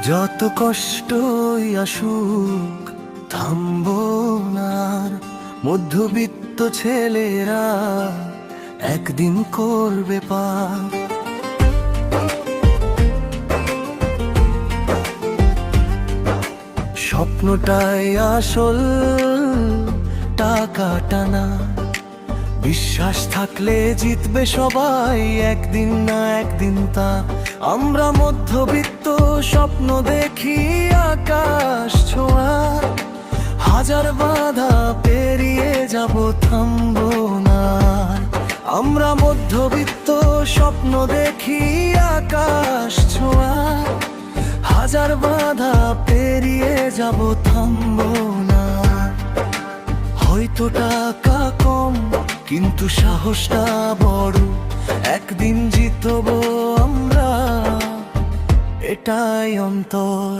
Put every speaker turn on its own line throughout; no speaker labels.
যত কষ্টই আসুক থামবো না আর। মধ্যবিত্ত ছেলেরা একদিন করবে পার। স্বপ্নটাই আসল, টাকাটা না। বিশ্বাস থাকলে জিতবে সবাই একদিন না একদিন তা। আমরা মধ্যবিত্ত স্বপ্ন দেখি আকাশ ছোঁয়া। হাজার বাধা পেরিয়ে যাব থামবো না। আমরা মধ্যবিত্ত স্বপ্ন দেখি আকাশ ছোঁয়া। হাজার বাধা পেরিয়ে যাব থামবো না। হয়তো টাকা কম কিন্তু সাহসটা বড়। একদিন জিতবো আমরা, এটাই অন্তর।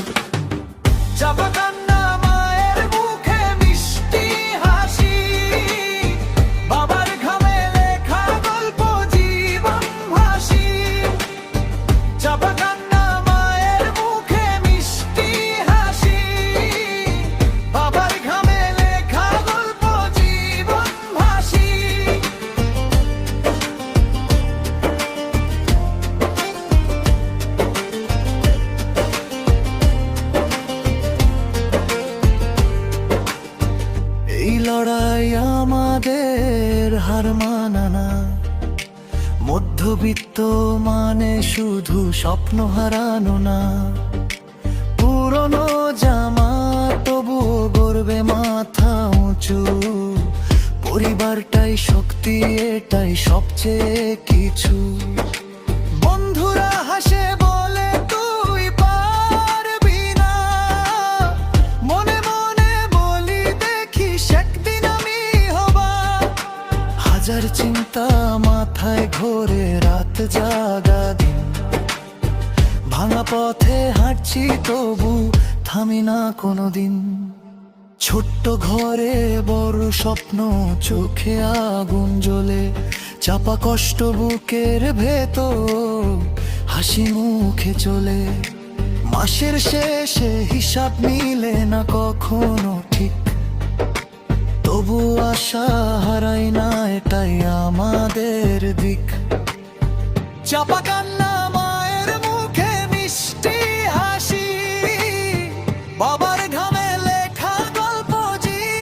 চাপা কান্না, মায়ের মুখে মিষ্টি হাসি, বাবার ঘামে লেখা গল্প জীবন ভাসি। চাপা কান্না, মায়ের মুখে মিষ্টি হাসি, বাবার ঘামে লেখা গল্প জীবন ভাসি। এই লড়াই আমাদের হার মানা না। মধ্যবিত্ত মানে শুধু স্বপ্ন হারানো না। পুরনো জামা তবুও গর্বে মাথা উঁচু। পরিবারটাই শক্তি, এটাই সবচেয়ে কিছু। বন্ধুরা হাসে বলে তুই পারবি না, মনে মনে বলি দেখিস একদিন আমি হবা। হাজার চিন্তা মাথায় ঘোরে, রাত জাগা দিন। ভাঙা পথে হাঁটছি তবু থামি না কোনোদিন। ছোট্ট ঘরে বড় স্বপ্ন, চোখে আগুন জ্বলে। চাপা কষ্ট বুকের ভেতর, হাসি মুখে চলে। মাসের শেষে হিসাব মিলে না কখনো ঠিক, তবু আশা হারাই না, এটাই আমাদের দিক। চাপা কান্না